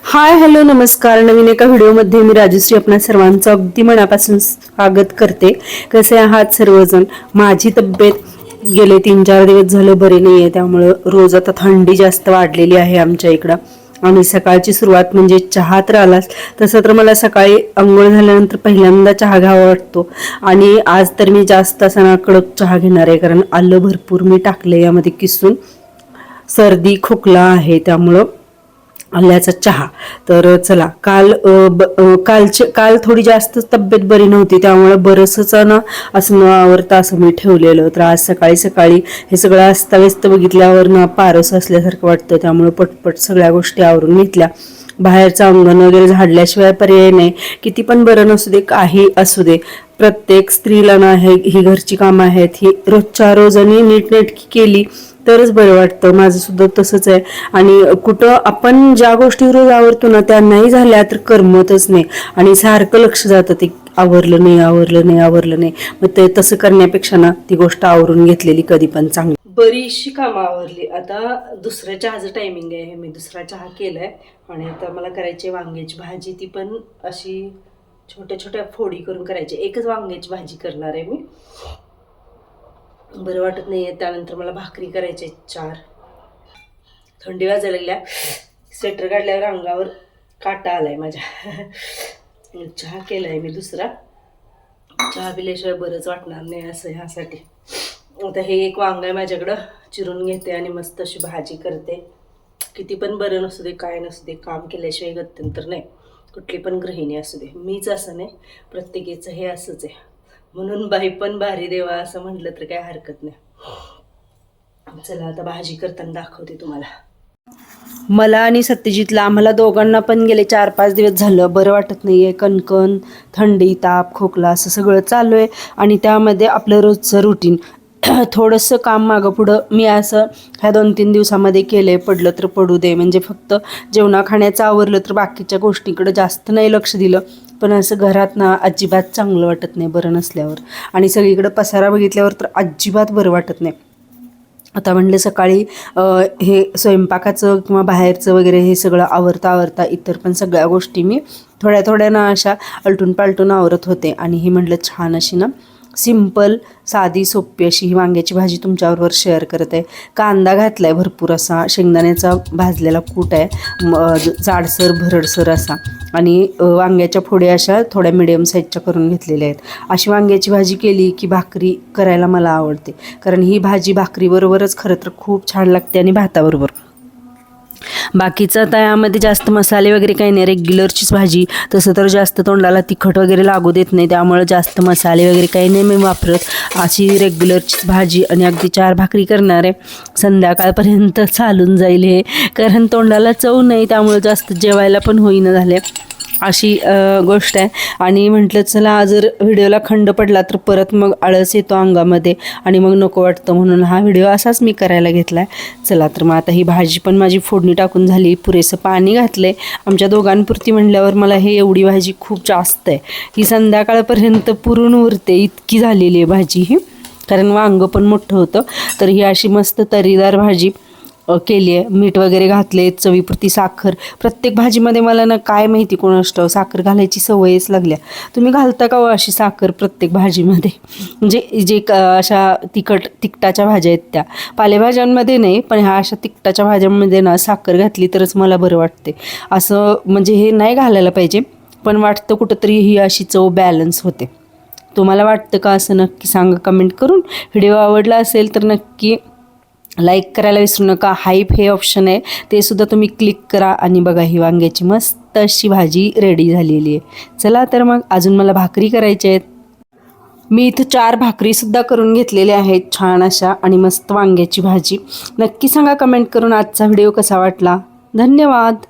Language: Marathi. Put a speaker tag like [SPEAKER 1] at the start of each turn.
[SPEAKER 1] हाय हॅलो नमस्कार. नवीन एका व्हिडिओमध्ये मी राजश्री आपणा सर्वांचं अगदी मनापासून स्वागत करते. कसे आहात सर्वजण? माझी तब्येत गेले 3-4 दिवस झालं बरी नाही आहे, त्यामुळं रोज आता थंडी जास्त वाढलेली आहे आमच्या इकडं. आणि सकाळची सुरुवात म्हणजे चहा तर आलाच. तसं तर मला सकाळी अंघोळ झाल्यानंतर पहिल्यांदा चहा घ्यावा वाटतो. आणि आज तर मी जास्त असा ना कडक चहा घेणार आहे, कारण आलं भरपूर मी टाकले यामध्ये किसून. सर्दी खोकला आहे त्यामुळं आल्याचा चहा. तर चला, काल थोडी जास्त तब्येत बरी नव्हती, त्यामुळे बरंच ना असं न आवरता असं मी ठेवलेलं. तर आज सकाळी सकाळी हे सगळं अस्ताव्यस्त बघितल्यावर ना पारस असल्यासारखं वाटतं, त्यामुळे पटपट सगळ्या गोष्टी आवरून घेतल्या. बाहेरचं अंगण वगैरे झाडल्याशिवाय पर्याय नाही. किती पण बरं नसू दे, काही असू दे, प्रत्येक स्त्रीला ना ही घरची कामं आहेत, ही रोजच्या रोजाने नीटनेटकी केली तरच बरं वाटतं. माझं सुद्धा तसंच आहे. आणि कुठं आपण ज्या गोष्टी रोज आवरतो ना त्या नाही झाल्या तर करमतच नाही, आणि सारखं लक्ष जातं ते आवरलं नाही आवरलं नाही आवरलं नाही. मग ते तसं करण्यापेक्षा ना ती गोष्ट आवरून घेतलेली कधी पण चांगली. बरीचशी कामं आवरली. आता दुसऱ्या चहाचं टायमिंग आहे. मी दुसरा चहा केलाय आणि आता मला करायची वांग्याची भाजी. ती पण अशी छोट्या छोट्या फोडी करून करायची. एकच वांग्याची भाजी करणार आहे मी. बरं वाटत नाही आहे. त्यानंतर मला भाकरी करायची 4. थंडी वाजायला लागल्या. स्वेटर काढल्यावर अंगावर काटा आलाय माझ्या. चहा केलाय मी दुसरा. चहा पिल्याशिवाय बरंच वाटणार नाही असं ह्यासाठी. आता हे एक वांग आहे माझ्याकडं, चिरून घेते आणि मस्त अशी भाजी करते. किती पण बरं नसू दे, काय नसू दे, काम केल्याशिवाय गत्यंतर नाही. कुठली पण गृहिणी असू दे, मीच असं नाही, प्रत्येकीचं हे असंच आहे. म्हणून बाई पण भारी देवा असं म्हटलं तर काय हरकत नाही. चला आता भाजी करताना दाखवते तुम्हाला. मला आणि सत्यजितला, आम्हाला दोघांना पण गेले 4-5 दिवस झालं बरं वाटत नाहीये. कणकण, थंडी, ताप, खोकला असं सगळं चालू आहे. आणि त्यामध्ये आपलं रोजचं रुटीन थोडंसं काम मागं पुढं मी असं ह्या 2-3 दिवसामध्ये केलंय. पडलं तर पडू दे, म्हणजे फक्त जेवणा खाण्याचं आवरलं तर बाकीच्या गोष्टीकडे जास्त नाही लक्ष दिलं. पण असं घरात ना अजिबात चांगलं वाटत नाही बरं नसल्यावर. आणि सगळीकडं पसारा बघितल्यावर तर अजिबात बरं वाटत नाही. आता म्हणलं सकाळी हे स्वयंपाकाचं किंवा बाहेरचं वगैरे हे सगळं आवरता इतर पण सगळ्या गोष्टी मी थोड्या थोड्या ना अशा आलटून पालटून आवरत होते. आणि ही म्हटलं छान अशी ना सिंपल साधी सोपी अशी ही वांग्याची भाजी तुमच्याबरोबर शेअर करत आहे. कांदा घातला आहे भरपूर असा, शेंगदाण्याचा भाजलेला कूट आहे, जाडसर भरडसर असा. आणि वांग्याच्या फोड्या अशा थोड्या मिडियम साईजच्या करून घेतलेल्या आहेत. अशी वांग्याची भाजी केली की भाकरी करायला मला आवडते, कारण ही भाजी भाकरीबरोबरच खरं तर खूप छान लागते आणि भाताबरोबर. बाकीचं आता यामध्ये जास्त मसाले वगैरे काही नाही, रेग्युलरचीच भाजी. तसं तर जास्त तोंडाला तिखट वगैरे लागू देत नाही, त्यामुळे जास्त मसाले वगैरे काही नाही मी वापरत. अशी रेग्युलरचीच भाजी आणि अगदी 4 भाकरी करणार आहे. संध्याकाळपर्यंत चालून जाईल हे, कारण तोंडाला चव नाही, त्यामुळे जास्त जेवायला पण होईना झाले अशी गोष्ट आहे. आणि म्हटलं चला, जर व्हिडिओला खंड पडला तर परत मग आळस येतो अंगामध्ये आणि मग नको वाटतं, म्हणून हा व्हिडिओ असाच मी करायला घेतला आहे. चला तर मग आता ही भाजी पण माझी फोडणी टाकून झाली, पुरेसं पाणी घातलं आहे आमच्या दोघांपुरती म्हणल्यावर. मला हे एवढी भाजी खूप जास्त आहे, ही संध्याकाळपर्यंत पुरून उरते इतकी झालेली आहे भाजी ही, कारण वांगं पण मोठं होतं. तर ही अशी मस्त तरीदार भाजी केली आहे. मीठ वगैरे घातले, चवीपुरती साखर. प्रत्येक भाजीमध्ये मला ना काय माहिती कोणास ठाऊक साखर घालायची सवयच लागल्या. तुम्ही घालता का हो अशी साखर प्रत्येक भाजीमध्ये? म्हणजे जे अशा तिखटाच्या भाज्या आहेत त्या, पालेभाज्यांमध्ये नाही, पण ह्या अशा तिखटाच्या भाज्यांमध्ये ना साखर घातली तरच मला बरं वाटते. असं म्हणजे हे नाही घालायला पाहिजे, पण वाटतं कुठंतरी ही अशी चव बॅलन्स होते. तुम्हाला वाटतं का असं? नक्की सांगा कमेंट करून. व्हिडिओ आवडला असेल तर नक्की लाईक करायला विसरू नका. हाईप हे ऑप्शन आहे, ते सुद्धा तुम्ही क्लिक करा. आणि बघा, ही वांग्याची मस्त अशी भाजी रेडी झालेली आहे. चला तर मग अजून मला भाकरी करायच्या आहेत. मी इथं 4 भाकरीसुद्धा करून घेतलेल्या आहेत छान अशा, आणि मस्त वांग्याची भाजी. नक्की सांगा कमेंट करून आजचा व्हिडिओ कसा वाटला. धन्यवाद.